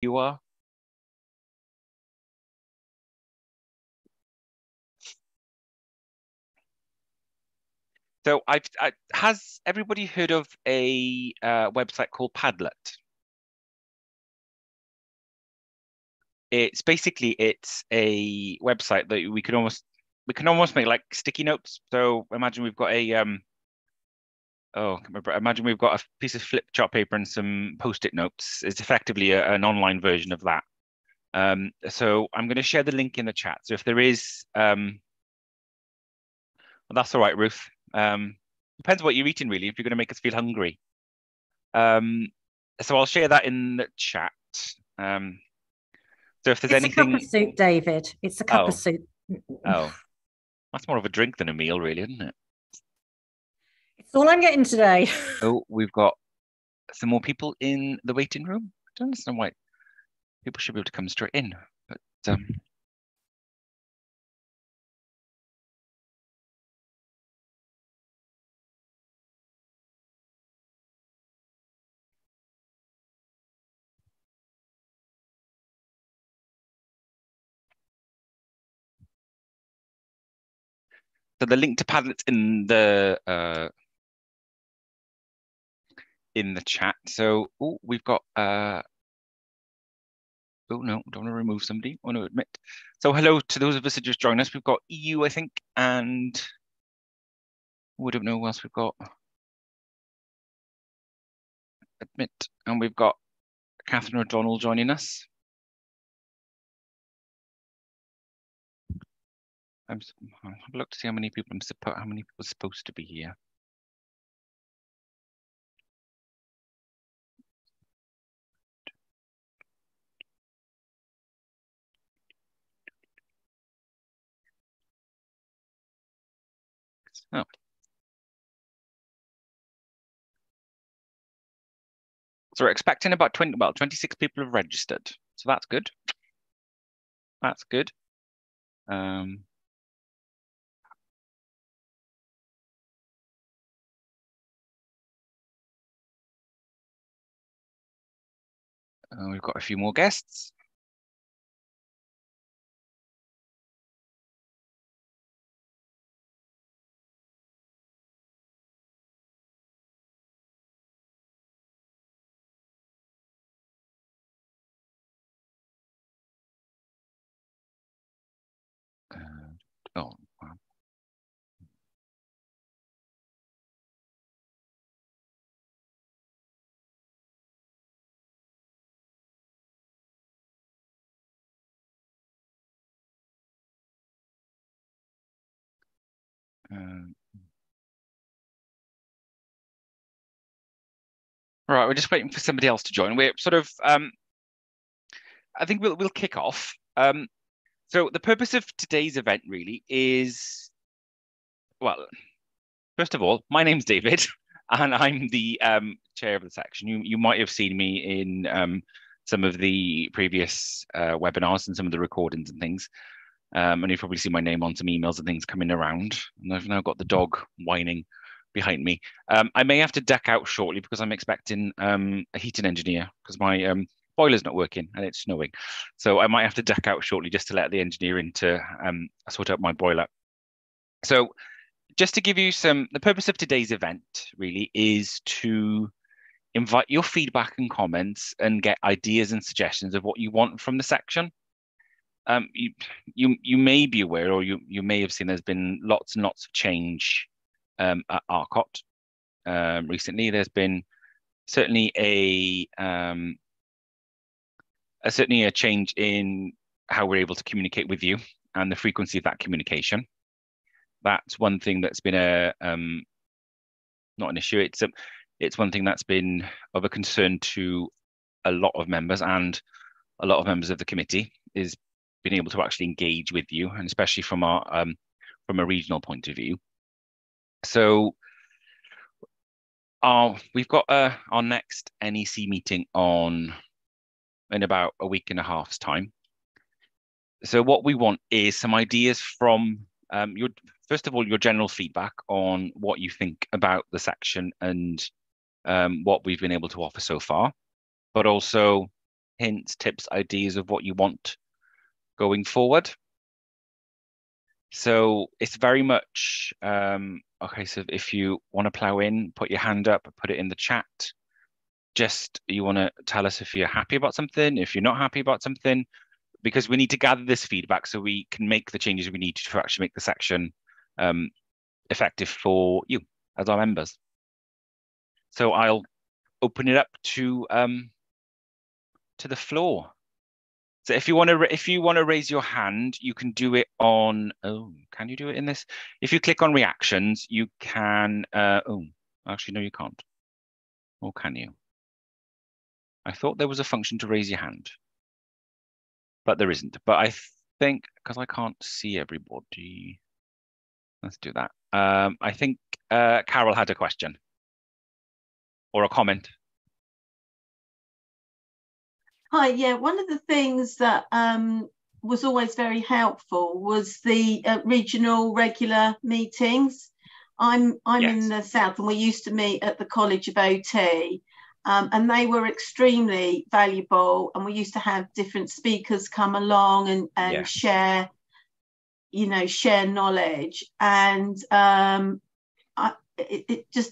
You are. So has everybody heard of a website called Padlet? It's a website that we can almost make like sticky notes. So imagine we've got a oh, I can't remember. Imagine we've got a piece of flip chart paper and some post-it notes. It's effectively an online version of that. So I'm going to share the link in the chat. So if there is, well, that's all right, Ruth. Depends what you're eating, really. If you're going to make us feel hungry. Um, so I'll share that in the chat. Um, so if there's It's a cup anything, of soup, David. It's a cup of oh, soup. oh, that's more of a drink than a meal, really, isn't it? It's all I'm getting today. Oh, we've got some more people in the waiting room. I don't understand why people should be able to come straight in, but so the link to Padlet's in the chat. So oh, we've got oh no, don't want to remove somebody. I want to admit. So hello to those of us who just joined us. We've got EU, I think, and we don't know who else we've got. Admit, and we've got Catherine O'Donnell joining us. I'll have a look to see how many people how many people are supposed to be here. Oh. So we're expecting about 26 people have registered. So that's good. That's good. Um, we've got a few more guests. Oh, wow. Um, right, we're just waiting for somebody else to join. We're sort of, I think we'll kick off. So the purpose of today's event really is, well, first of all, my name's David, and I'm the chair of the section. You might have seen me in some of the previous webinars and some of the recordings and things. And you've probably seen my name on some emails and things coming around. And I've now got the dog whining behind me. I may have to duck out shortly because I'm expecting a heating engineer because my boiler's not working and it's snowing. So I might have to duck out shortly just to let the engineer in to sort out my boiler. So just to give you the purpose of today's event really is to invite your feedback and comments and get ideas and suggestions of what you want from the section. You may be aware, or you may have seen, there's been lots and lots of change at Arcot recently. There's been certainly certainly a change in how we're able to communicate with you and the frequency of that communication. That's one thing that's been not an issue. It's one thing that's been of a concern to a lot of members and a lot of members of the committee is being able to actually engage with you, and especially from a regional point of view. So we've got our next NEC meeting in about a week and a half's time. So what we want is some ideas from your first of all your general feedback on what you think about the section and what we've been able to offer so far, but also hints, tips, ideas of what you want going forward. So it's very much, okay, so if you want to plow in, put your hand up, put it in the chat. Just, you want to tell us if you're happy about something, if you're not happy about something, because we need to gather this feedback so we can make the changes we need to actually make the section effective for you as our members. So I'll open it up to the floor. So if you want to raise your hand, you can do it on. Oh, can you do it in this? If you click on reactions, you can. Oh, actually, no, you can't. Or can you? I thought there was a function to raise your hand, but there isn't. But I think because I can't see everybody, let's do that. I think Carol had a question or a comment. Hi, yeah, one of the things that was always very helpful was the regional regular meetings. I'm yes. in the south, and we used to meet at the College of OT, and they were extremely valuable. And we used to have different speakers come along and yes. share, share knowledge. And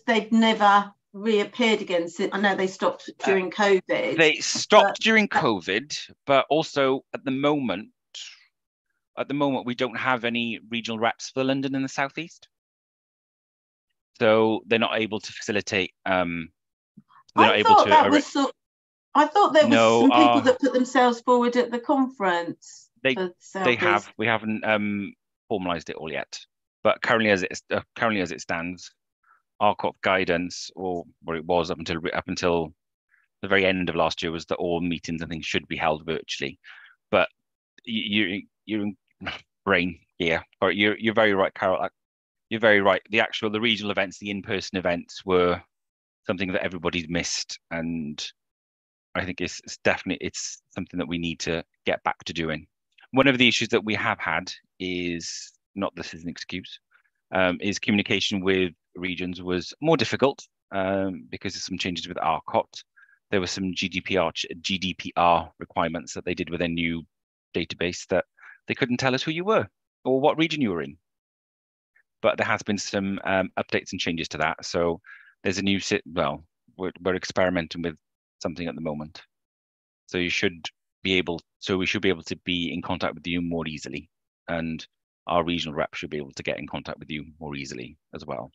they've never reappeared again. I know they stopped during COVID. They stopped during COVID, but also at the moment we don't have any regional reps for London and the Southeast, so they're not able to facilitate. I thought there was some people that put themselves forward at the conference. We haven't formalised it all yet, but currently as it stands, RCOP guidance, or what it was up until the very end of last year, was that all meetings and things should be held virtually. But you're brain, yeah, or you're very right, Carol. You're very right. The regional events, the in-person events, were something that everybody's missed, and I think it's definitely something that we need to get back to doing. One of the issues that we have had is, not this is an excuse, is communication with regions was more difficult because of some changes with RCOT. There were some GDPR requirements that they did with their new database that they couldn't tell us who you were or what region you were in. But there has been some updates and changes to that. So there's a new we're experimenting with something at the moment. So we should be able to be in contact with you more easily, and our regional rep should be able to get in contact with you more easily as well.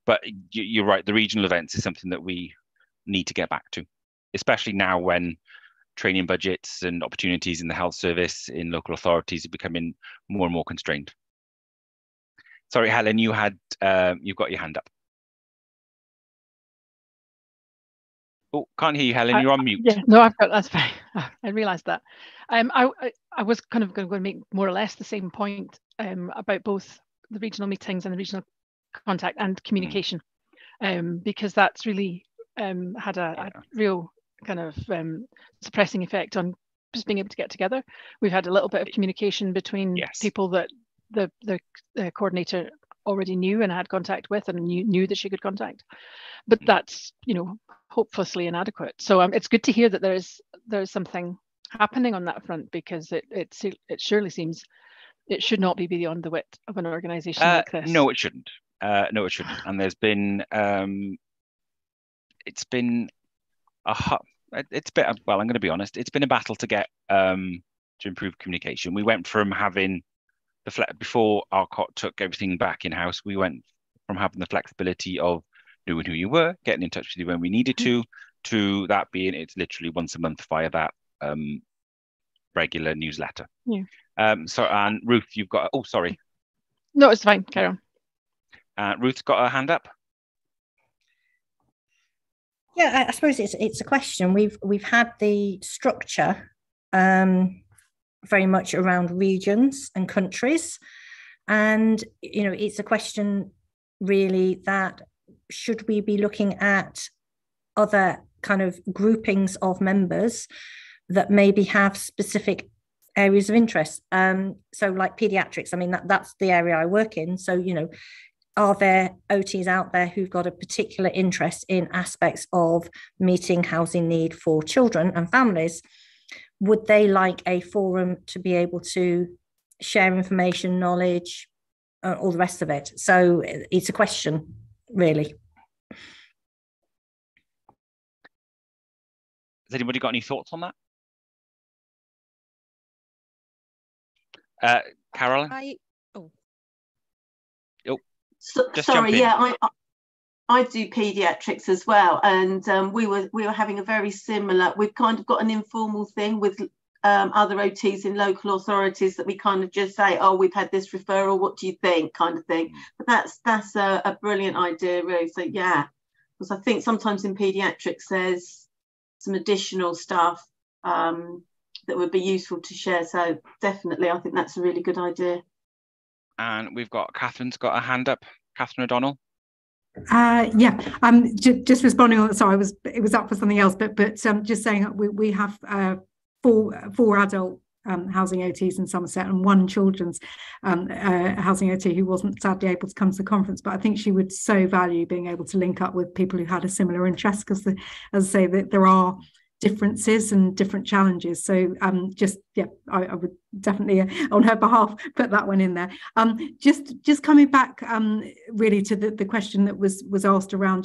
But you're right, the regional events is something that we need to get back to, especially now when training budgets and opportunities in the health service in local authorities are becoming more and more constrained. Sorry, Helen, you've got your hand up. Oh, can't hear you, Helen. You're on mute. Yeah, no, that's fine. I realised that. I was kind of going to make more or less the same point about both the regional meetings and the regional contact and communication, because that's really had a real kind of suppressing effect on just being able to get together. We've had a little bit of communication between people that the coordinator already knew and had contact with and knew that she could contact, but that's hopelessly inadequate. So it's good to hear that there's something happening on that front, because it surely seems it should not be beyond the wit of an organisation like this. No, it shouldn't. No, it shouldn't. And there's been it's been I'm going to be honest, it's been a battle to get to improve communication. We went from having before RCOT took everything back in-house, we went from having the flexibility of knowing who you were, getting in touch with you when we needed to that being it's literally once a month via that regular newsletter. And Ruth, you've got sorry. No, it's fine, carry on. Ruth's got her hand up. Yeah, I suppose it's a question. We've had the structure very much around regions and countries, and it's a question really that should we be looking at other kind of groupings of members that maybe have specific areas of interest. So like pediatrics, I mean that's the area I work in. So are there OTs out there who've got a particular interest in aspects of meeting housing need for children and families? would they like a forum to be able to share information, knowledge, all the rest of it? So it's a question, really. Has anybody got any thoughts on that? Carolyn? Sorry, yeah, I do paediatrics as well, and we were having a very similar. We've kind of got an informal thing with other OTs in local authorities that we kind of just say, oh, we've had this referral, what do you think, kind of thing. But that's a brilliant idea, really. So yeah, because I think sometimes in paediatrics there's some additional stuff that would be useful to share. So definitely, I think that's a really good idea. And we've got Catherine's got a hand up. Catherine O'Donnell. Yeah, just responding on. Sorry, it was up for something else, but just saying we have four adult housing OTs in Somerset and one children's housing OT who wasn't sadly able to come to the conference, but I think she would so value being able to link up with people who had a similar interest, because as I say, that there are differences and different challenges. So I would definitely on her behalf put that one in there. Just coming back really to the question that was asked around,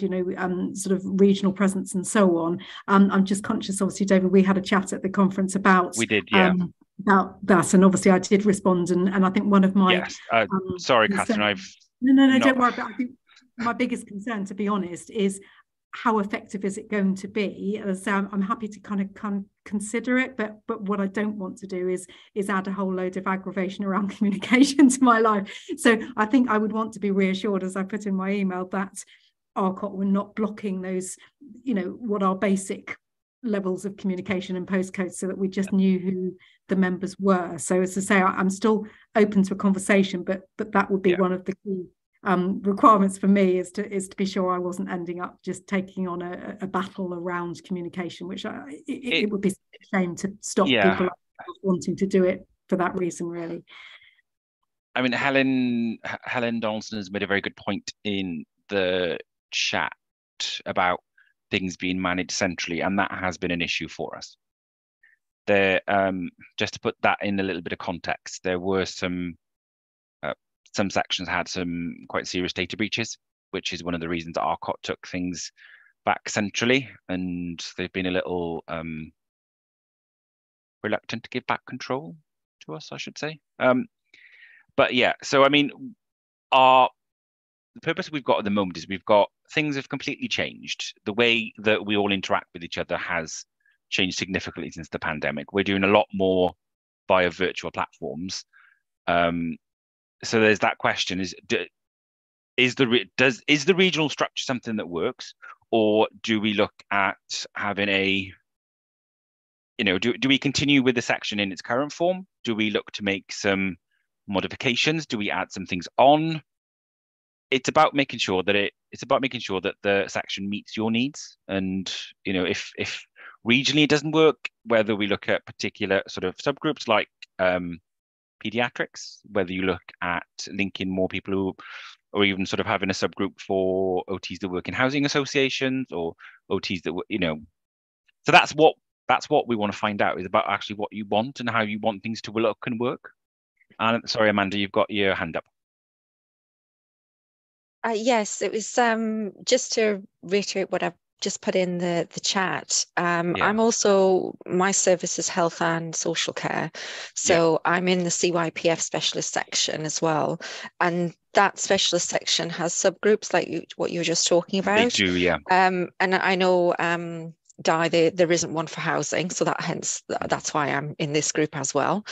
sort of regional presence and so on. I'm just conscious, obviously, David, we had a chat at the conference about about that, and obviously I did respond, and I think one of my sorry, Catherine, no, don't worry. But I think my biggest concern, to be honest, is how effective is it going to be? As I'm happy to kind of consider it, but what I don't want to do is add a whole load of aggravation around communication to my life. So I think I would want to be reassured, as I put in my email, that ARCOT were not blocking those, what are basic levels of communication and postcodes, so that we just knew who the members were. So as I say, I'm still open to a conversation, but that would be one of the key requirements for me, is to be sure I wasn't ending up just taking on a battle around communication, which it would be a shame to stop people wanting to do it for that reason, really. I mean, Helen Donaldson has made a very good point in the chat about things being managed centrally, and that has been an issue for us. There, just to put that in a little bit of context, there were some sections had some quite serious data breaches, which is one of the reasons that ARCOT took things back centrally, and they've been a little reluctant to give back control to us, I should say. But yeah, so I mean, the purpose we've got at the moment is things have completely changed. The way that we all interact with each other has changed significantly since the pandemic. We're doing a lot more via virtual platforms. So there's that question: is the regional structure something that works, or do we look at having do we continue with the section in its current form? Do we look to make some modifications? Do we add some things on? It's about making sure that the section meets your needs, and if regionally it doesn't work, whether we look at particular sort of subgroups like pediatrics, whether you look at linking more people or even sort of having a subgroup for OTs that work in housing associations, or OTs that so that's what we want to find out, is about actually what you want and how you want things to look and work. And sorry, Amanda, you've got your hand up. Yes, it was just to reiterate what I've just put in the chat. I'm also, my service is health and social care. So I'm in the CYPF specialist section as well. And that specialist section has subgroups like what you were just talking about. They do, yeah. And I know, Di, there isn't one for housing. So that's why I'm in this group as well.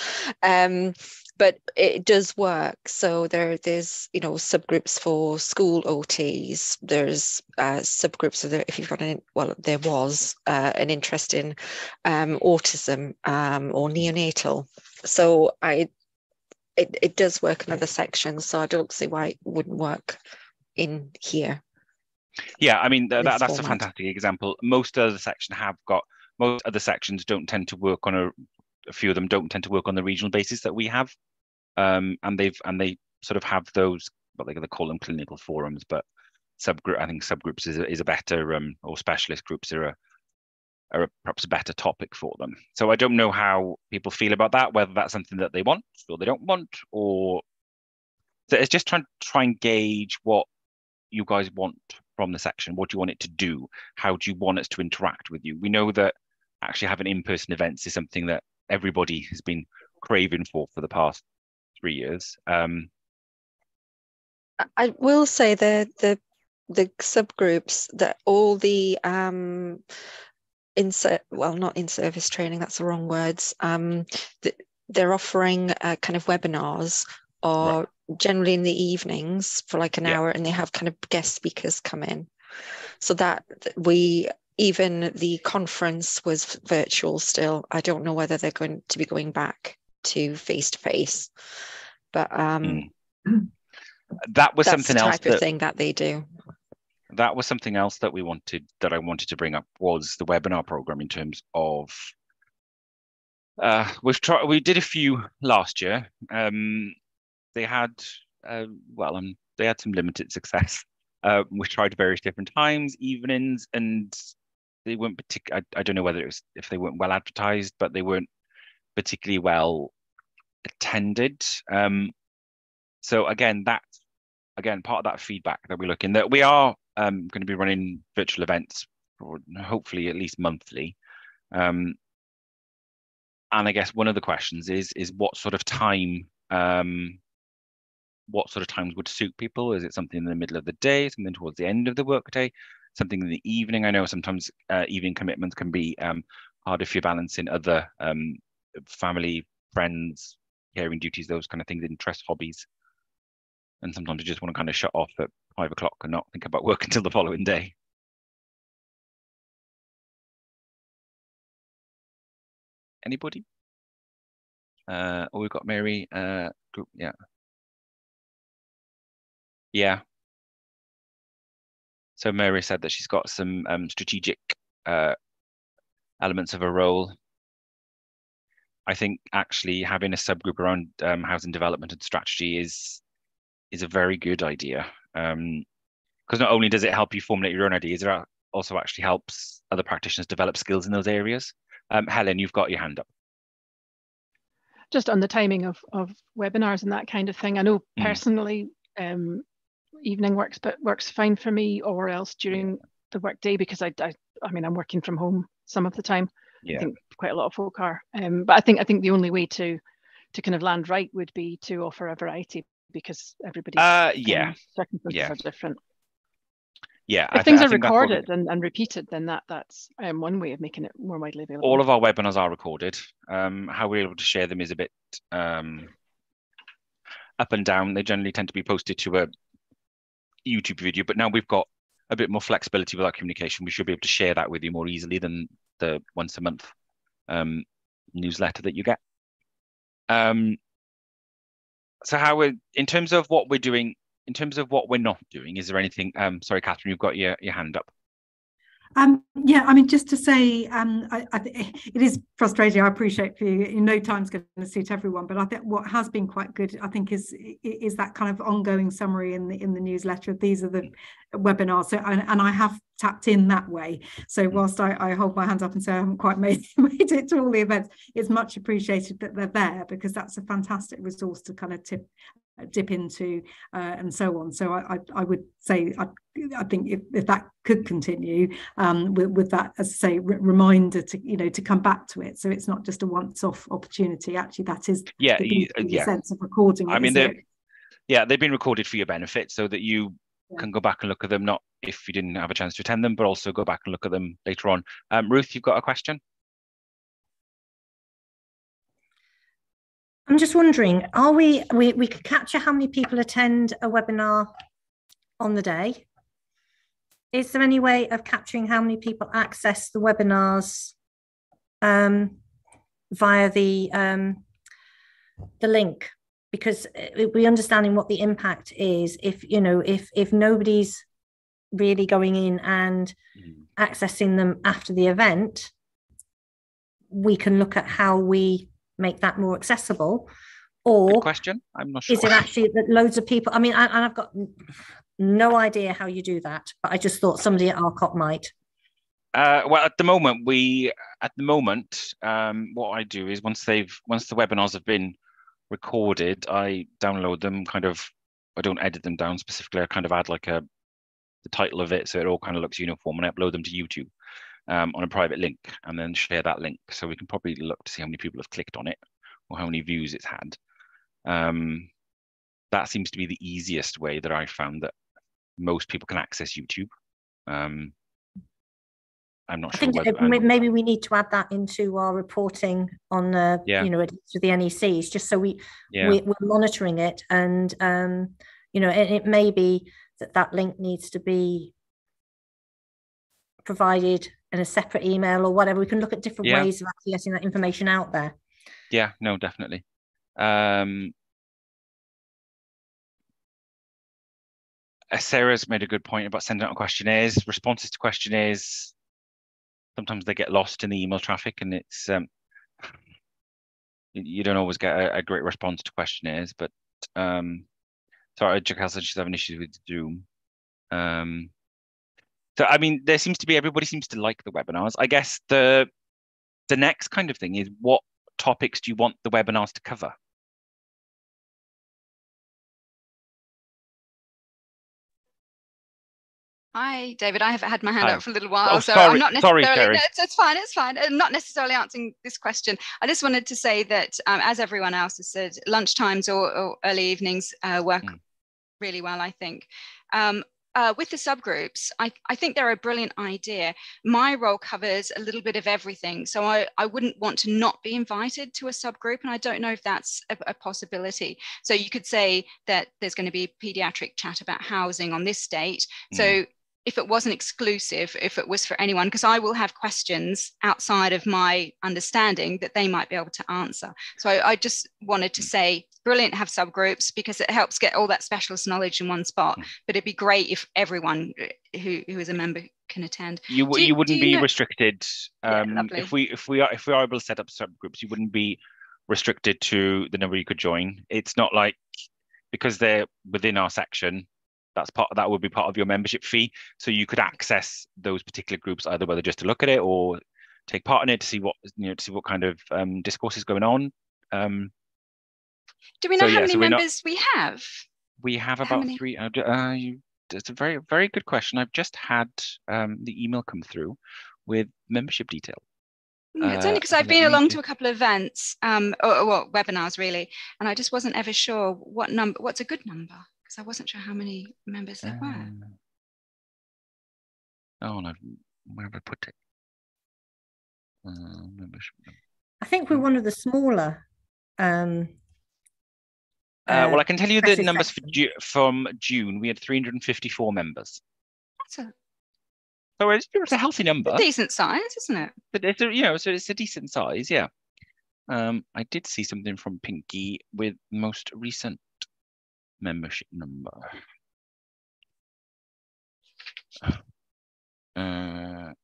But it does work. So there's subgroups for school OTs. There's subgroups of if you've got there was an interest in autism or neonatal. So it does work in other sections. So I don't see why it wouldn't work in here. Yeah, I mean that's a fantastic example. Most other sections don't tend to work on a few of them don't tend to work on the regional basis that we have, and they sort of have those, what they call them, clinical forums, but subgroups is a better, or specialist groups are are perhaps a better topic for them. So I don't know how people feel about that, whether that's something that they want or they don't want, or so it's just trying to try and gauge what you guys want from the section. What do you want it to do? How do you want us to interact with you? We know that actually having in-person events is something that everybody has been craving for the past 3 years. I will say the subgroups, that all the not in-service training, that's the wrong words. They're offering kind of webinars, or right, generally in the evenings for like an hour, and they have kind of guest speakers come in. So that even the conference was virtual still. I don't know whether they're going to be going back to face-to-face, but that was that's something the else type of thing that they do. That was something else that I wanted to bring up, was the webinar program, in terms of we did a few last year. They had they had some limited success. We tried various different times, evenings, and they weren't particular. I don't know whether it was if they weren't well advertised, but they weren't particularly well attended. So again, that's part of that feedback that we're looking, that we are going to be running virtual events, for hopefully at least monthly. And I guess one of the questions is what sort of time, what sort of times would suit people? Is it something in the middle of the day, something towards the end of the workday, something in the evening? I know sometimes evening commitments can be hard if you're balancing other family, friends, caring duties, those kind of things, interests, hobbies. And sometimes you just want to kind of shut off at 5 o'clock and not think about work until the following day. Anybody? We've got Mary. Group, yeah. Yeah. So Mary said that she's got some strategic elements of her role. I think actually having a subgroup around housing development and strategy is a very good idea, because not only does it help you formulate your own ideas, it also actually helps other practitioners develop skills in those areas. Helen, you've got your hand up. Just on the timing of webinars and that kind of thing, I know personally evening works fine for me, or else during the workday, because I mean, I'm working from home some of the time. I think quite a lot of folk are, but I think the only way to kind of land right would be to offer a variety, because everybody's circumstances are different. Yeah, if things are recorded and repeated, then that's one way of making it more widely available. All of our webinars are recorded. How we're able to share them is a bit up and down. They generally tend to be posted to a YouTube video, but now we've got a bit more flexibility with our communication. We should be able to share that with you more easily than the once a month newsletter that you get. So how in terms of what we're doing, in terms of what we're not doing, is there anything? Sorry, Catherine, you've got your hand up. Yeah, I mean, just to say, it is frustrating. I appreciate for you, no time's going to suit everyone, but I think what has been quite good, I think, is that kind of ongoing summary in the newsletter. These are the webinars, so and I have tapped in that way. So whilst I hold my hands up and say I haven't quite made it to all the events, it's much appreciated that they're there, because that's a fantastic resource to kind of dip into and so on. So I would say I think if that could continue with that, as I say, reminder to come back to it, so it's not just a once-off opportunity. Actually, that is the sense of recording. I mean, they've been recorded for your benefit, so that you can go back and look at them, not if you didn't have a chance to attend them, but also go back and look at them later on. Ruth, you've got a question? I'm just wondering, are we could capture how many people attend a webinar on the day? Is there any way of capturing how many people access the webinars via the link? Because we're understanding what the impact is if nobody's really going in and accessing them after the event, we can look at how we make that more accessible. Or good question. I'm not sure. Is it actually that loads of people? I mean, I've got no idea how you do that, but I just thought somebody at RCOP might. Well, at the moment, what I do is once the webinars have been recorded, I download them. I don't edit them down specifically. I kind of add like the title of it, so it all kind of looks uniform, and I upload them to YouTube on a private link, and then share that link. So we can probably look to see how many people have clicked on it or how many views it's had. That seems to be the easiest way that I found that most people can access YouTube. I'm not sure whether maybe we need to add that into our reporting on to the NECs, just so we're monitoring it, and it may be that link needs to be provided in a separate email or whatever. We can look at different ways of actually getting that information out there. Yeah, no, definitely. Sarah's made a good point about sending out questionnaires, responses to questionnaires. Sometimes they get lost in the email traffic, and it's you don't always get a great response to questionnaires. But sorry, Jaquel said she's having issues with Zoom. So I mean, everybody seems to like the webinars. I guess the next kind of thing is, what topics do you want the webinars to cover? Hi, David. I have had my hand up for a little while, so sorry, I'm not necessarily. Sorry, no, it's fine. It's fine. I'm not necessarily answering this question. I just wanted to say that, as everyone else has said, lunchtimes or early evenings work really well, I think. With the subgroups, I think they're a brilliant idea. My role covers a little bit of everything, so I wouldn't want to not be invited to a subgroup, and I don't know if that's a possibility. So you could say that there's going to be pediatric chat about housing on this date. So if it wasn't exclusive, if it was for anyone, because I will have questions outside of my understanding that they might be able to answer. So I just wanted to say, brilliant to have subgroups because it helps get all that specialist knowledge in one spot. But it'd be great if everyone who is a member can attend. You wouldn't be restricted. If we are able to set up subgroups, you wouldn't be restricted to the number you could join. It's not like, because they're within our section, that would be part of your membership fee. So you could access those particular groups either whether just to look at it or take part in it to see what kind of discourse is going on. Do we know how many members we have? We have about 3. It's a very, very good question. I've just had the email come through with membership detail. It's only because I've been along to a couple of events, or webinars really, and I just wasn't ever sure what's a good number, because I wasn't sure how many members there were. Oh no, where have I put it? Membership. I think we're one of the smaller. Well, I can tell you the numbers from June. We had 354 members. So it's a healthy number. A decent size, isn't it? But so it's a decent size, yeah. I did see something from Pinky with most recent membership number. No,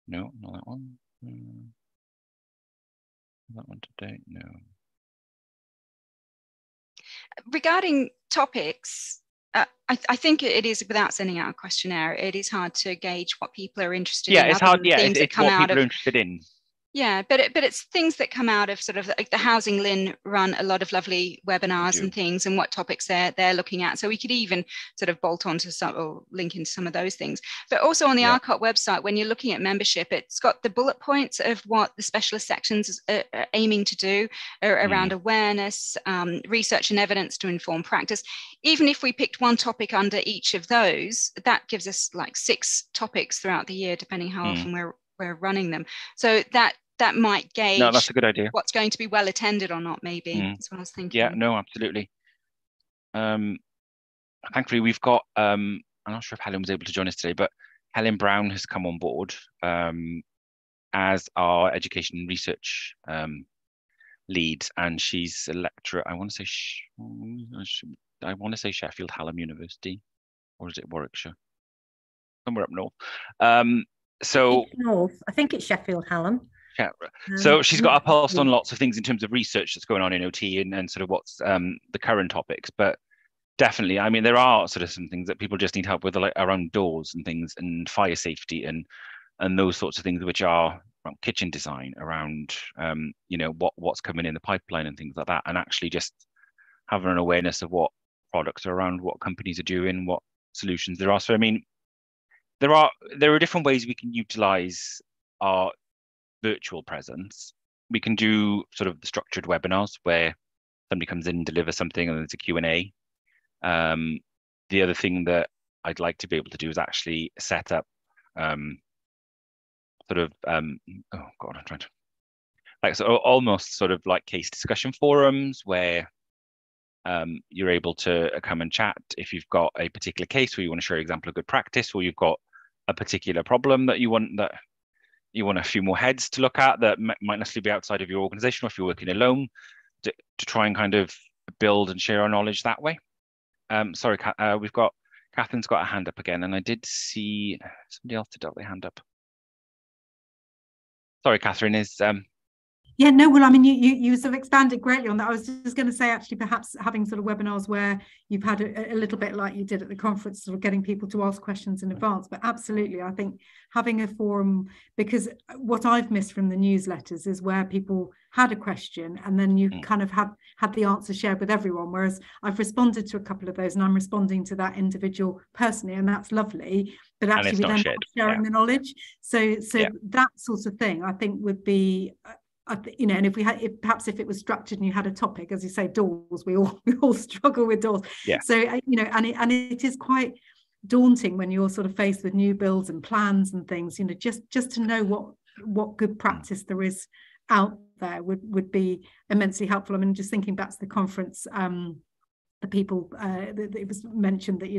not that one. That one today, no. Regarding topics, I think it is, without sending out a questionnaire, it is hard to gauge what people are interested in. Yeah, it's hard. Yeah, it's what people are interested in. Yeah, but it's things that come out of sort of like the Housing Lin run a lot of lovely webinars and things, and what topics they're looking at. So we could even sort of bolt onto some or link into some of those things. But also on the RCOT website, when you're looking at membership, it's got the bullet points of what the specialist sections are aiming to do around awareness, research and evidence to inform practice. Even if we picked one topic under each of those, that gives us like 6 topics throughout the year, depending how often we're running them. So that might gauge that's a good idea. What's going to be well attended or not, maybe. That's what I was thinking. Yeah, no, absolutely. Thankfully, we've got, I'm not sure if Helen was able to join us today, but Helen Brown has come on board as our education and research lead, and she's a lecturer. I want to say Sheffield Hallam University, or is it Warwickshire? Somewhere up north. I think it's Sheffield Hallam. Yeah. So she's got a pulse on lots of things in terms of research that's going on in OT and sort of what's the current topics. But Definitely. I mean, there are sort of some things that people just need help with, like around doors and things, and fire safety, and those sorts of things, which are around kitchen design, around what's coming in the pipeline and things like that, and actually just having an awareness of what products are around, what companies are doing, what solutions there are. So I mean, there are different ways we can utilize our virtual presence. We can do sort of the structured webinars where somebody comes in and delivers something and there's a Q&A. The other thing that I'd like to be able to do is actually set up I'm trying to almost sort of like case discussion forums where you're able to come and chat if you've got a particular case where you want to share an example of good practice, or you've got a particular problem that you want a few more heads to look at that might necessarily be outside of your organization, or if you're working alone, to try and kind of build and share our knowledge that way. Sorry, we've got Catherine's got a hand up again, and I did see somebody else did have their hand up. Sorry, Catherine, is Yeah, no, well, I mean, you sort of expanded greatly on that. I was just going to say, actually, perhaps having sort of webinars where you've had a little bit like you did at the conference, sort of getting people to ask questions in advance. But absolutely, I think having a forum, because what I've missed from the newsletters is where people had a question and then you kind of had the answer shared with everyone. Whereas I've responded to a couple of those and I'm responding to that individual personally, and that's lovely. But actually, we then sharing the knowledge. So that sort of thing, I think, would be. And if it was structured and you had a topic, as you say, doors, we all struggle with doors. Yeah. So and it is quite daunting when you're sort of faced with new builds and plans and things. Just to know what good practice there is out there would be immensely helpful. I mean, just thinking back to the conference. The people it was mentioned that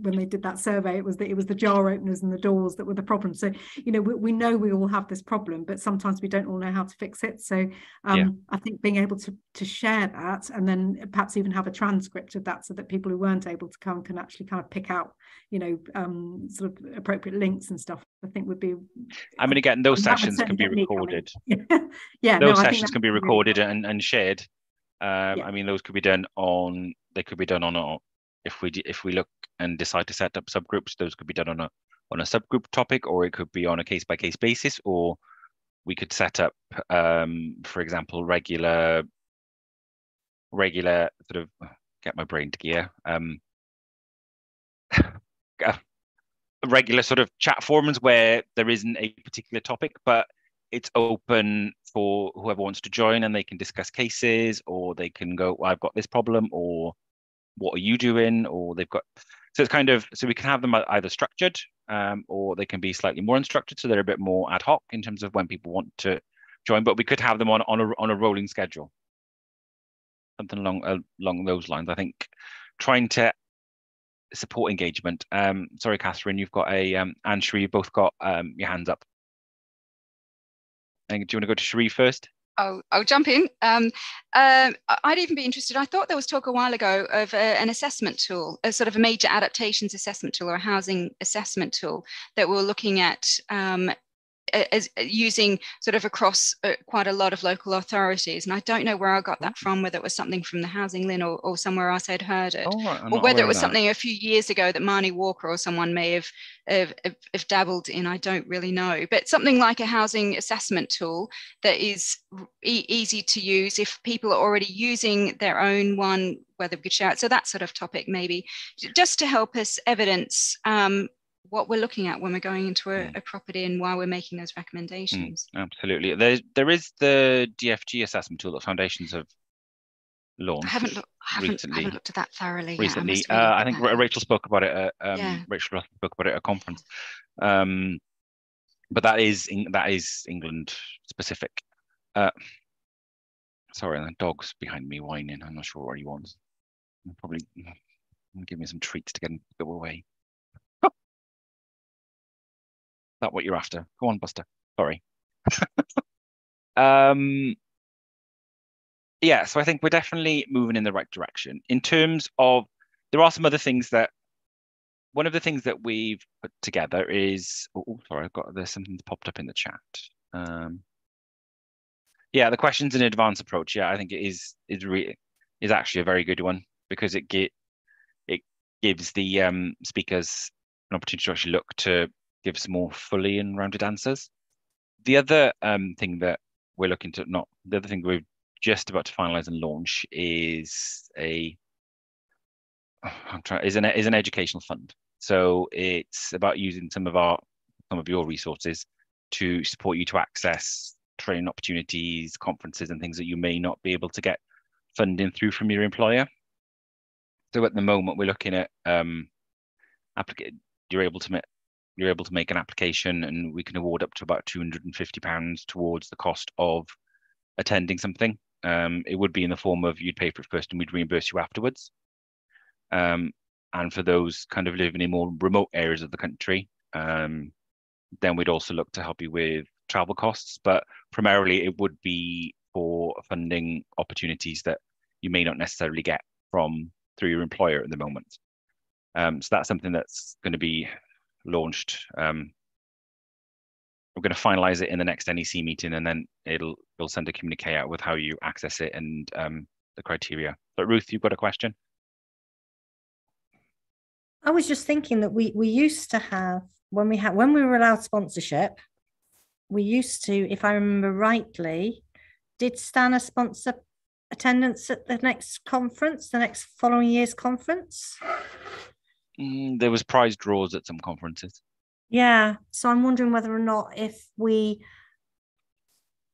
when they did that survey, it was the jar openers and the doors that were the problem. So we know we all have this problem, but sometimes we don't all know how to fix it. So I think being able to share that, and then perhaps even have a transcript of that, so that people who weren't able to come can actually kind of pick out sort of appropriate links and stuff, I think would be. I mean, again, those sessions can be recorded. Those sessions can be recorded and shared. I mean, those could be done on. They could be done on a. If we look and decide to set up subgroups, those could be done on a subgroup topic, or it could be on a case by case basis, or we could set up, for example, regular sort of get my brain to gear. Regular sort of chat forums where there isn't a particular topic, but it's open for whoever wants to join, and they can discuss cases, or they can go, well, I've got this problem, or what are you doing? Or they've got, so it's kind of, so we can have them either structured, or they can be slightly more unstructured, so they're a bit more ad hoc in terms of when people want to join, but we could have them on a rolling schedule. Something along those lines. I think trying to support engagement. Sorry, Catherine, you've got and Sheree, you both got your hands up. Do you want to go to Sheree first? I'll jump in. I'd even be interested. I thought there was talk a while ago of an assessment tool, a sort of a major adaptations assessment tool, or a housing assessment tool that we're looking at as using sort of across quite a lot of local authorities. And I don't know where I got that from, whether it was something from the Housing Lin or somewhere else I'd heard it, or whether it was something a few years ago that Marnie Walker or someone may have dabbled in. I don't really know, but something like a housing assessment tool that is easy to use if people are already using their own one, whether we could share it. So that sort of topic, maybe just to help us evidence what we're looking at when we're going into a property and why we're making those recommendations. Absolutely. There is the DFG assessment tool that foundations have launched. I haven't looked at that thoroughly. Recently, I think Rachel spoke about it. Rachel Russell spoke about it at a conference. But that is England specific. Sorry, the dog's behind me whining. I'm not sure what he wants. Probably give me some treats to get him to go away. That what you're after? Go on, Buster. Sorry. Yeah, so I think we're definitely moving in the right direction. In terms of, there are some other things that, one of the things that we've put together is, sorry, there's something that popped up in the chat. Yeah, the questions in advance approach. Yeah, I think it is actually a very good one, because it gives the speakers an opportunity to actually look to give some more fully and rounded answers. The other thing that we're looking to, not the other thing we're just about to finalize and launch is an educational fund. So it's about using some of your resources to support you to access training opportunities, conferences, and things that you may not be able to get funding through from your employer. So at the moment, we're looking at you're able to make an application, and we can award up to about £250 towards the cost of attending something. It would be in the form of you'd pay for it first, and we'd reimburse you afterwards. And for those kind of living in more remote areas of the country, then we'd also look to help you with travel costs. But primarily, it would be for funding opportunities that you may not necessarily get through your employer at the moment. So that's something that's going to be launched. We're going to finalize it in the next NEC meeting, and then we'll send a communique out with how you access it and the criteria. But Ruth, you've got a question? I was just thinking that we used to have, when we were allowed sponsorship, we used to, if I remember rightly, did Stannah sponsor attendance at the next following year's conference? There was prize draws at some conferences. Yeah, so I'm wondering whether or not, if we,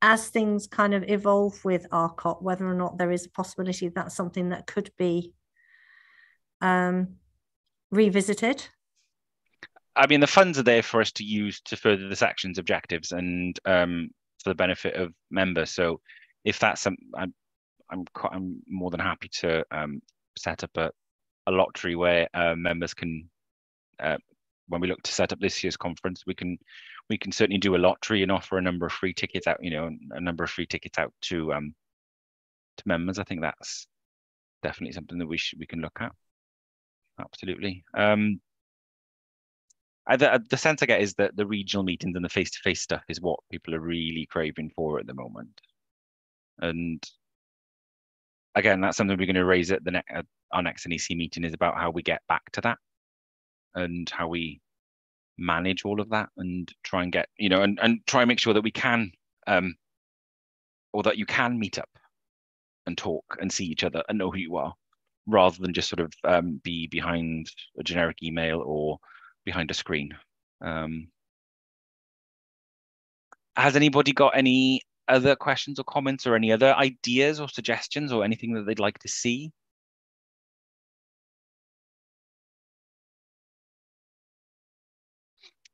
as things kind of evolve with RCOT, whether or not there is a possibility that's something that could be revisited. I mean, the funds are there for us to use to further the section's objectives and for the benefit of members. So if that's I'm more than happy to set up a lottery where members can, when we look to set up this year's conference, we can certainly do a lottery and offer a number of free tickets out, to members. I think that's definitely something that we can look at. Absolutely. The sense I get is that the regional meetings and the face-to-face stuff is what people are really craving for at the moment. And again, that's something we're going to raise at our next NEC meeting, is about how we get back to that and how we manage all of that and try and get, and try and make sure that we can, or that you can meet up and talk and see each other and know who you are, rather than just sort of be behind a generic email or behind a screen. Has anybody got any other questions or comments or any other ideas or suggestions or anything that they'd like to see?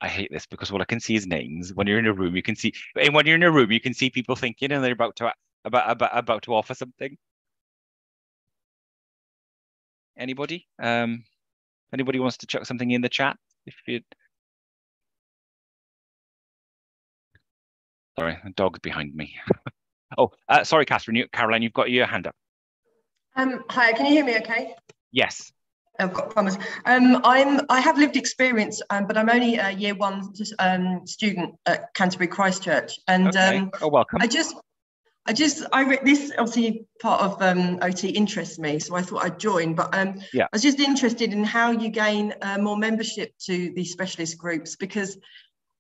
I hate this because all I can see is names. When you're in a room, you can see, and when you're in a room, you can see people thinking and they're about to offer something. Anybody? Anybody wants to chuck something in the chat? Sorry, the dog's behind me. Oh, sorry, Caroline, you've got your hand up. Hi, can you hear me okay? Yes. I've got promise. I have lived experience, but I'm only a year one student at Canterbury Christchurch, and okay. Welcome. I read this, obviously part of OT interests me, so I thought I'd join. But yeah. I was just interested in how you gain more membership to these specialist groups, because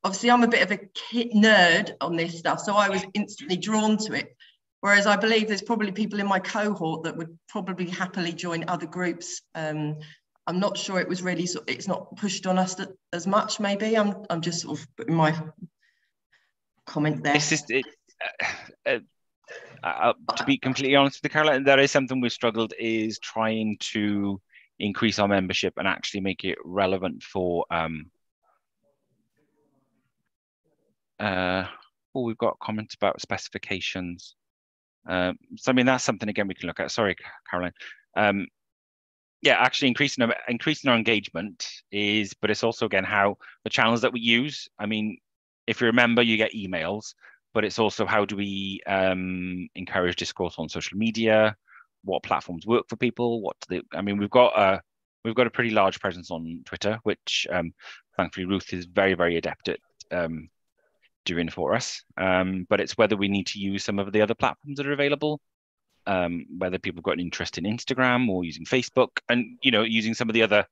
obviously I'm a bit of a nerd on this stuff, so I was instantly drawn to it. Whereas I believe there's probably people in my cohort that would probably happily join other groups. I'm not sure it was really, it's not pushed on us as much, maybe. I'm just sort of putting my comment there. This is it. To be completely honest with you, Caroline, that is something we've struggled, is trying to increase our membership and actually make it relevant for we've got comments about specifications. So I mean, that's something again we can look at. Sorry, Caroline. Yeah, actually increasing our engagement is, but it's also again how the channels that we use. I mean, if you remember, you get emails, but it's also how do we encourage discourse on social media? What platforms work for people? I mean, we've got a pretty large presence on Twitter, which thankfully Ruth is very, very adept at doing for us. But it's whether we need to use some of the other platforms that are available, whether people have got an interest in Instagram or using Facebook, and using some of the other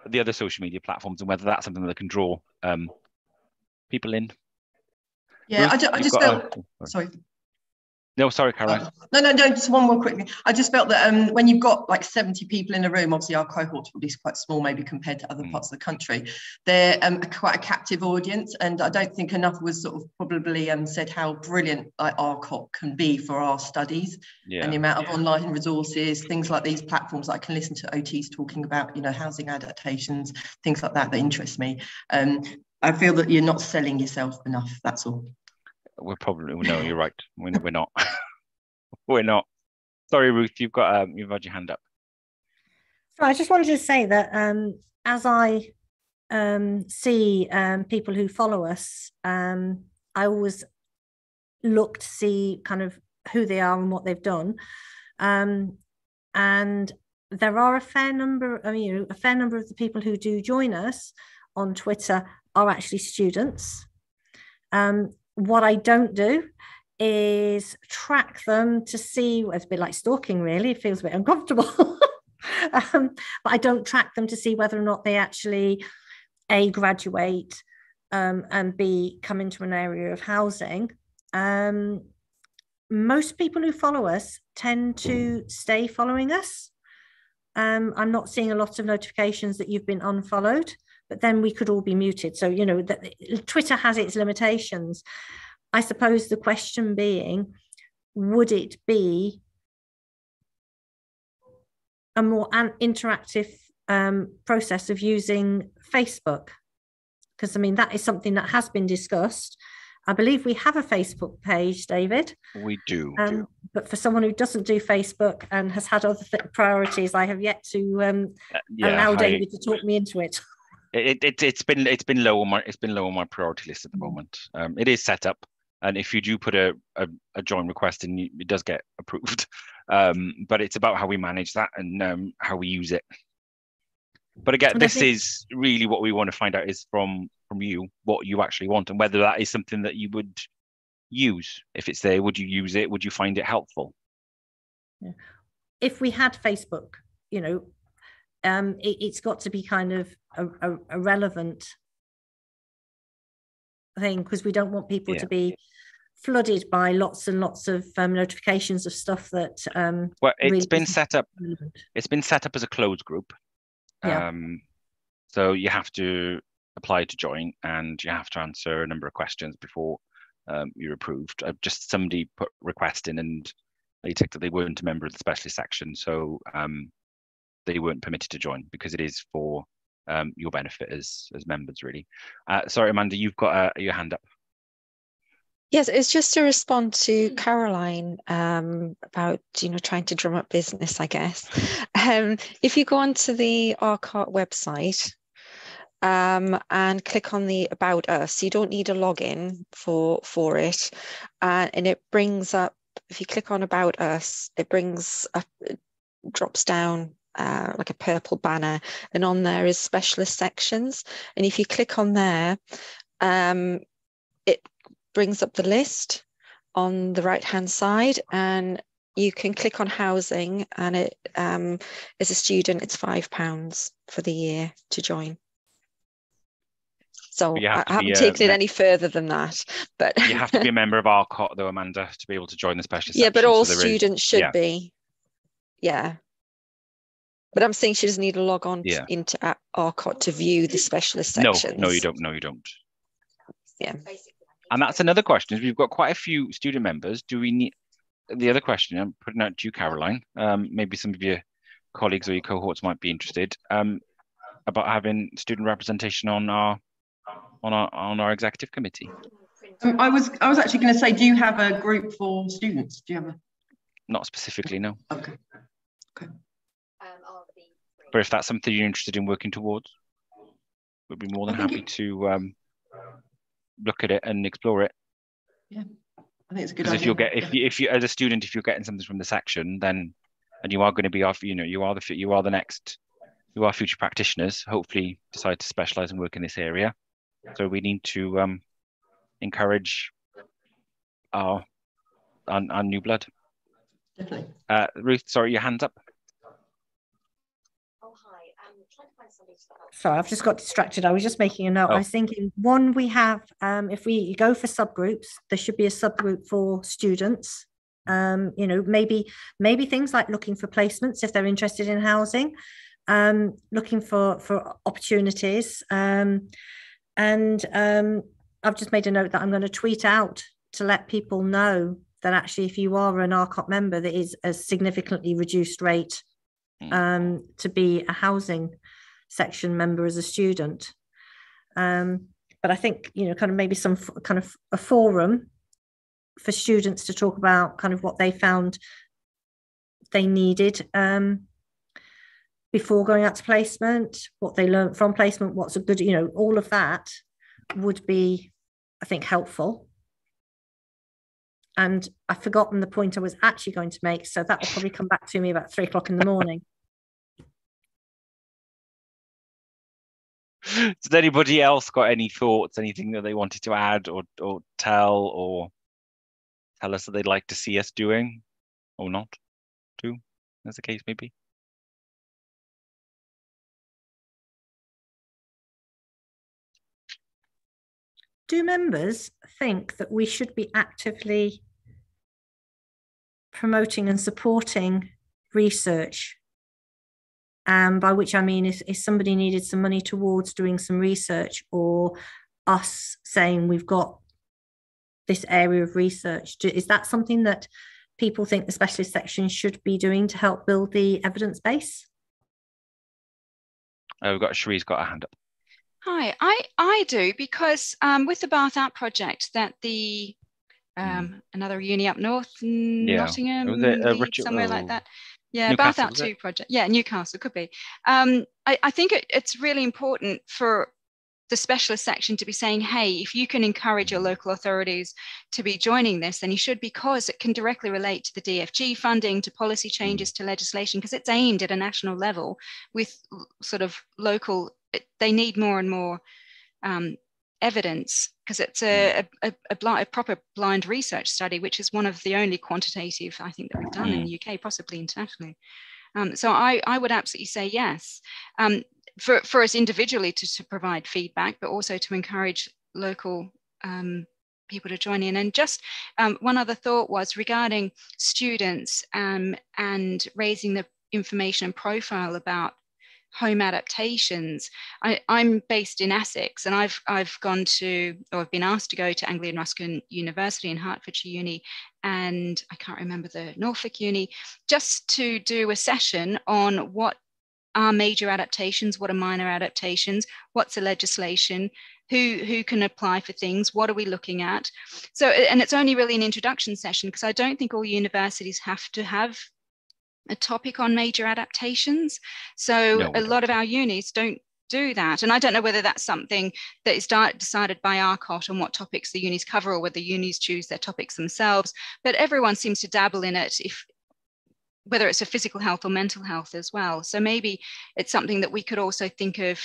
the other social media platforms, and whether that's something that can draw people in. Yeah, Ruth, I just felt. Sorry. No, sorry, Caroline. No, just one more quickly. I just felt that when you've got like 70 people in a room, obviously our cohort's probably quite small, maybe compared to other parts of the country. They're quite a captive audience, and I don't think enough was sort of probably said how brilliant RCOT can be for our studies, and the amount of online resources, things like these platforms that I can listen to OTs talking about, housing adaptations, things like that interest me. I feel that you're not selling yourself enough. That's all. We're probably no. You're right. We're not. We're not. Sorry, Ruth. You've had your hand up. So I just wanted to say that as I see people who follow us, I always look to see kind of who they are and what they've done, and there are a fair number. A fair number of the people who do join us on Twitter are actually students. What I don't do is track them to see, it's a bit like stalking, really. It feels a bit uncomfortable. But I don't track them to see whether or not they actually A, graduate, and B, come into an area of housing. Most people who follow us tend to stay following us. I'm not seeing a lot of notifications that you've been unfollowed, but then we could all be muted. So, Twitter has its limitations. I suppose the question being, would it be a more interactive process of using Facebook? Because, that is something that has been discussed. I believe we have a Facebook page, David. We do. But for someone who doesn't do Facebook and has had other priorities, I have yet to allow David to talk me into it. It's been low on my priority list at the moment. It is set up, and if you do put a join request in, it does get approved. But it's about how we manage that and how we use it. But again, this is really what we want to find out is from you what you actually want, and whether that is something that you would use. If it's there, would you use it? Would you find it helpful? Yeah. If we had Facebook, it's got to be kind of a relevant thing, because we don't want people to be flooded by lots and lots of notifications of stuff that well, it's been set up. It's been set up as a closed group. So you have to apply to join, and you have to answer a number of questions before you're approved. Just somebody put request in, and they ticked that they weren't a member of the specialist section, so they weren't permitted to join, because it is for your benefit as members, really. Sorry, Amanda, you've got your hand up. Yes, it's just to respond to Caroline about trying to drum up business, I guess. If you go onto the RCOT website and click on the About Us, you don't need a login for it, and it brings up, if you click on About Us, it brings up, it drops down like a purple banner, and on there is specialist sections, and if you click on there, it brings up the list on the right hand side, and you can click on housing, and it as a student it's £5 for the year to join. So I haven't taken it any further than that, but you have to be a member of RCOT though, Amanda, to be able to join the specialist section. But all students should be. But I'm saying she doesn't need to log on into RCOT to view the specialist sections. No, you don't. Yeah. And that's another question. We've got quite a few student members. Do we need, the other question I'm putting out to you, Caroline, maybe some of your colleagues or your cohorts might be interested, about having student representation on our executive committee. I was actually going to say, do you have a group for students? Do you have a? Not specifically, no. Okay. But if that's something you're interested in working towards, we'd be more than happy to look at it and explore it. Yeah, I think it's a good idea. Because if you as a student, if you're getting something from the section, then, and you are going to be you are future practitioners, hopefully decide to specialize and work in this area. So we need to encourage our new blood. Definitely. Ruth, sorry, your hand's up. Oh, hi. I'm trying to find Sorry, I've just got distracted. I was just making a note. Oh. I was thinking, one, we have, if we go for subgroups, there should be a subgroup for students. You know, maybe things like looking for placements if they're interested in housing, looking for opportunities. And I've just made a note that I'm going to tweet out to let people know that actually, if you are an RCOT member, there is a significantly reduced rate to be a housing section member as a student. But I think, you know, kind of maybe some kind of a forum for students to talk about kind of what they found they needed before going out to placement, what they learned from placement, what's a good, you know, all of that would be, I think, helpful. And I've forgotten the point I was actually going to make, so that will probably come back to me about 3 o'clock in the morning. Did anybody else got any thoughts, anything that they wanted to add or tell us that they'd like to see us doing or not do, as the case may be? Do members think that we should be actively promoting and supporting research? By which I mean, if somebody needed some money towards doing some research, or us saying we've got this area of research, is that something that people think the specialist section should be doing to help build the evidence base? We've got Cherie's got a hand up. Hi, I do, because with the Bath Out project that the another uni up north, Nottingham, Leeds, somewhere like that. Yeah, Newcastle, Bath Out 2 project. Yeah, Newcastle could be. I think it's really important for the specialist section to be saying, hey, if you can encourage your local authorities to be joining this, then you should, because it can directly relate to the DFG funding, to policy changes, to legislation, because it's aimed at a national level with sort of local, they need more and more evidence, because it's a proper blind research study, which is one of the only quantitative, I think, that we've done in the UK, possibly internationally. So I would absolutely say yes. For us individually to provide feedback, but also to encourage local people to join in. And just one other thought was regarding students and raising the information and profile about home adaptations. I'm based in Essex, and I've gone to, or I've been asked to go to Anglian Ruskin University and Hertfordshire Uni, and I can't remember the Norfolk Uni, just to do a session on what are major adaptations, what are minor adaptations, what's the legislation, who can apply for things, what are we looking at? So, and it's only really an introduction session, because I don't think all universities have to have a topic on major adaptations. So a lot of our unis don't do that. And I don't know whether that's something that is decided by RCOT on what topics the unis cover, or whether unis choose their topics themselves, but everyone seems to dabble in it, whether it's a physical health or mental health as well. So maybe it's something that we could also think of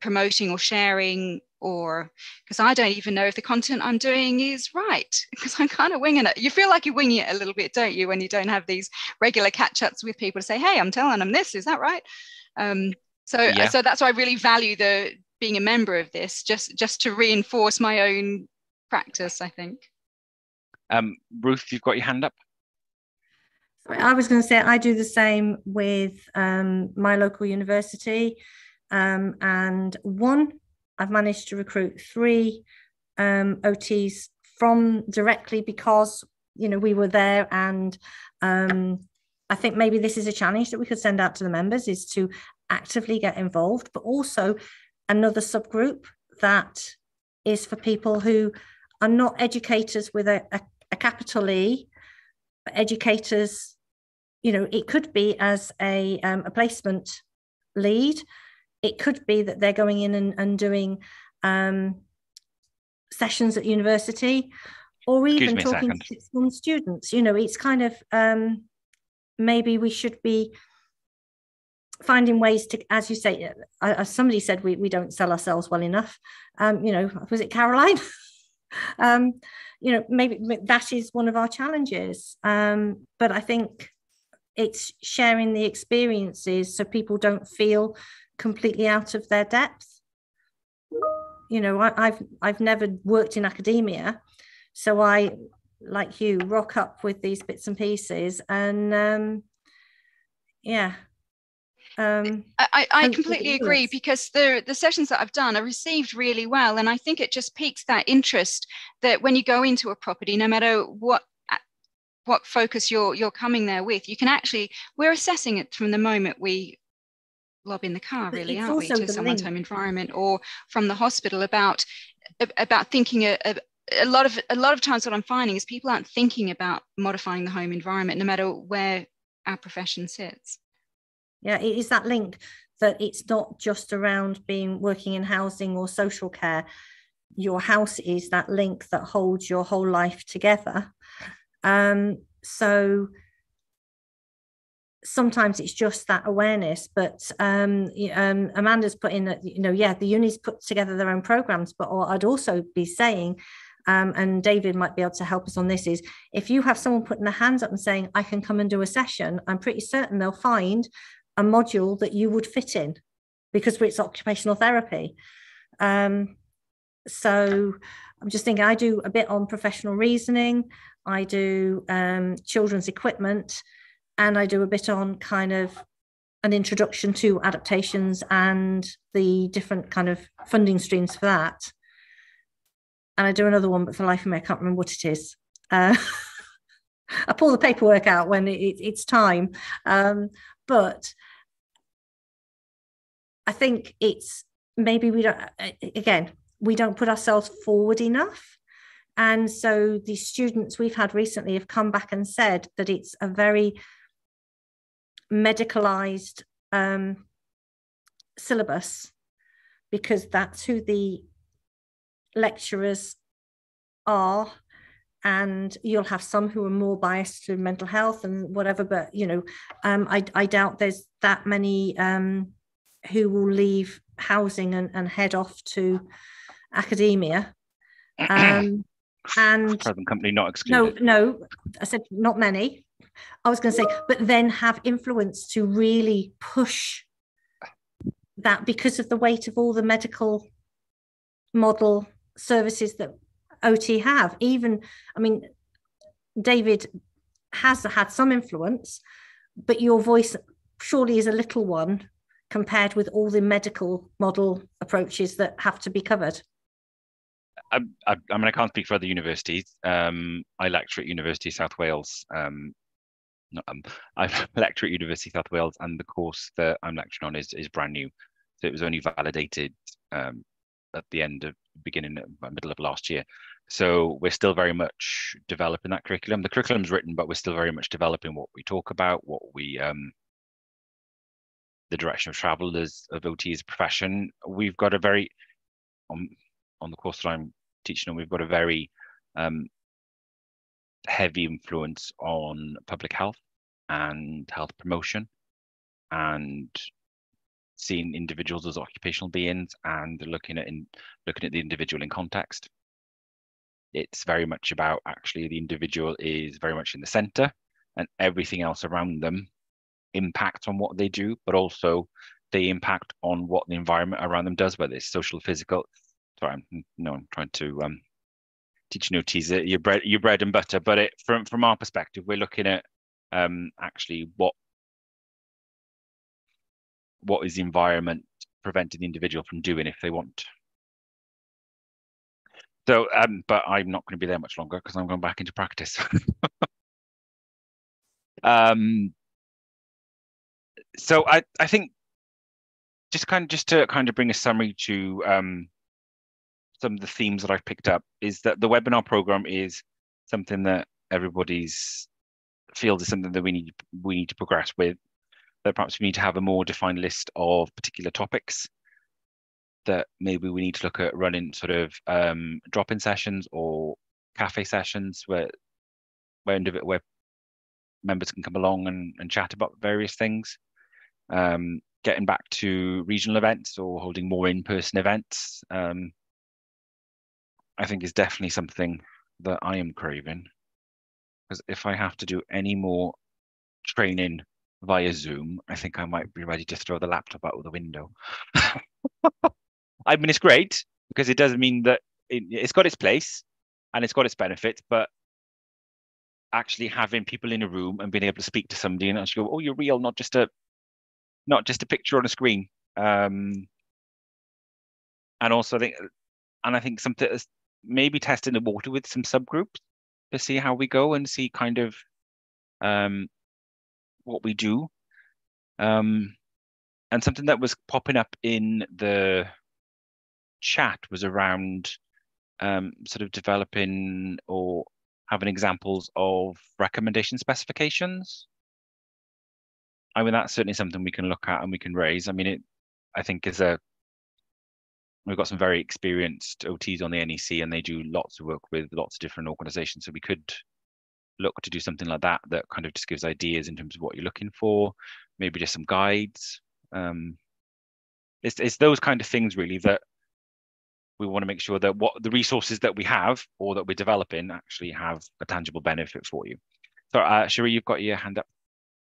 promoting or sharing, or because I don't even know if the content I'm doing is right, because I'm kind of winging it. You feel like you're winging it a little bit, don't you, when you don't have these regular catch-ups with people to say, hey, I'm telling them this, is that right? So that's why I really value the being a member of this, just to reinforce my own practice, I think. Ruth, you've got your hand up. I was going to say I do the same with my local university, and I've managed to recruit 3 OTs from directly, because we were there, and I think maybe this is a challenge that we could send out to the members, is to actively get involved, but also another subgroup that is for people who are not educators with a capital E, but educators, it could be as a placement lead. It could be that they're going in and doing sessions at university, or even talking to sixth-form students. It's kind of, maybe we should be finding ways to, as you say, as somebody said, we don't sell ourselves well enough. Was it Caroline? Maybe that is one of our challenges. But I think it's sharing the experiences so people don't feel completely out of their depth. You know, I've never worked in academia, so I, like you, rock up with these bits and pieces, and I completely agree, because the sessions that I've done are received really well, and I think it just piques that interest that when you go into a property, no matter what focus you're coming there with, you can actually, we're assessing it from the moment we lob in the car, really, aren't we, to someone's home environment or from the hospital, about thinking a lot of times what I'm finding is people aren't thinking about modifying the home environment, no matter where our profession sits. Yeah, it is that link, that it's not just around working in housing or social care. Your house is that link that holds your whole life together. So sometimes it's just that awareness, but Amanda's put in that, the unis put together their own programs, but I'd also be saying, and David might be able to help us on this, is if you have someone putting their hands up and saying, I can come and do a session, I'm pretty certain they'll find a module that you would fit in, because it's occupational therapy. So I'm just thinking, I do a bit on professional reasoning, I do children's equipment, and I do a bit on kind of an introduction to adaptations and the different kind of funding streams for that. And I do another one, but for the life of me, I can't remember what it is. I pull the paperwork out when it's time. But I think it's maybe we don't put ourselves forward enough. And so the students we've had recently have come back and said that it's a very medicalized syllabus, because that's who the lecturers are, and you'll have some who are more biased to mental health and whatever, but I doubt there's that many who will leave housing and head off to academia. And present company not excluded. No, I said not many. I was going to say, but then have influence to really push that, because of the weight of all the medical model services that OT have. Even, I mean, David has had some influence, but your voice surely is a little one compared with all the medical model approaches that have to be covered. I mean, I can't speak for other universities. I lecture at University of South Wales. I lecture at University of South Wales, and the course that I'm lecturing on is brand new. So it was only validated at the middle of last year. So we're still very much developing that curriculum. The curriculum's written, but we're still very much developing what we talk about, what we the direction of travel of OT as a profession. We've got a very on the course that I'm teaching on, we've got a very heavy influence on public health and health promotion, and seeing individuals as occupational beings and looking at the individual in context. It's very much about, actually, the individual is very much in the center, and everything else around them impacts on what they do, but also they impact on what the environment around them does, whether it's social, physical. Sorry, I'm trying to teach OTs your bread and butter, but from our perspective, we're looking at actually what is the environment preventing the individual from doing if they want. So, but I'm not going to be there much longer because I'm going back into practice. So I think just to bring a summary to some of the themes that I've picked up, is that the webinar program is something that everybody's feels is something that we need to progress with. That perhaps we need to have a more defined list of particular topics that maybe we need to look at running sort of drop-in sessions or cafe sessions where members can come along and chat about various things. Getting back to regional events or holding more in-person events, I think is definitely something that I am craving, because if I have to do any more training via Zoom, I think I might be ready to throw the laptop out of the window. I mean, it's great because it does mean that it's got its place and it's got its benefits, but actually having people in a room and being able to speak to somebody and actually go, oh, you're real, not just a picture on a screen. And also I think something maybe testing the water with some subgroups to see how we go and see kind of what we do. And something that was popping up in the chat was around sort of developing or having examples of recommendation specifications. I mean, that's certainly something we can look at and we can raise. I mean, I think we've got some very experienced OTs on the NEC and they do lots of work with lots of different organizations. So we could look to do something like that kind of just gives ideas in terms of what you're looking for, maybe just some guides. It's those kind of things really that we want to make sure that what the resources that we have or that we're developing actually have a tangible benefit for you. So Cherie, you've got your hand up.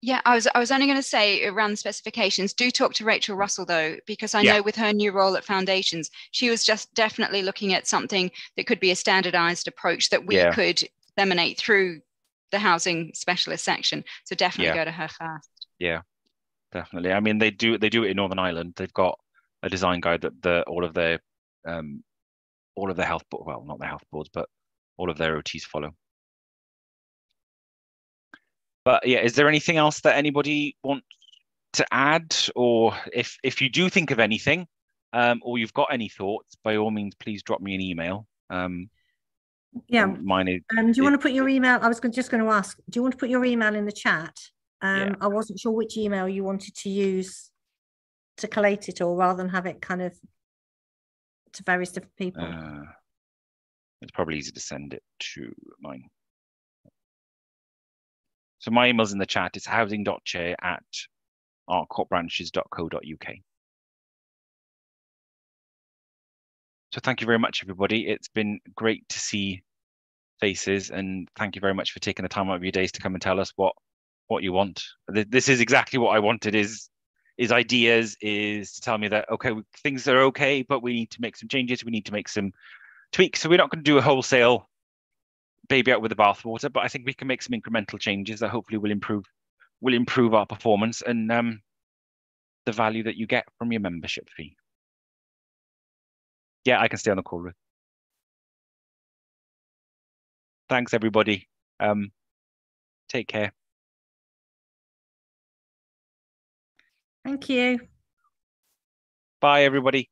Yeah, I was only going to say around the specifications, do talk to Rachel Russell though, because I know with her new role at Foundations, she was just definitely looking at something that could be a standardized approach that we could disseminate through the housing specialist section. So definitely go to her first. Yeah, definitely. I mean, they do it in Northern Ireland. They've got a design guide that all of their health board, well, not their health boards, but all of their OTs follow. But yeah, is there anything else that anybody wants to add? Or if you do think of anything, or you've got any thoughts, by all means, please drop me an email. Mine is. Do you want to put your email? I was just going to ask. Do you want to put your email in the chat? I wasn't sure which email you wanted to use to collate it all, rather than have it kind of to various different people. It's probably easy to send it to mine. So my email's in the chat. It's housing.chair@artcourtbranches.co.uk. So thank you very much, everybody. It's been great to see faces, and thank you very much for taking the time out of your days to come and tell us what you want. This is exactly what I wanted, is ideas, is to tell me that, okay, things are okay, but we need to make some changes. We need to make some tweaks. So we're not going to do a wholesale baby out with the bathwater, but I think we can make some incremental changes that hopefully will improve our performance and the value that you get from your membership fee. Yeah, I can stay on the call, Ruth. Thanks, everybody. Take care. Thank you. Bye, everybody.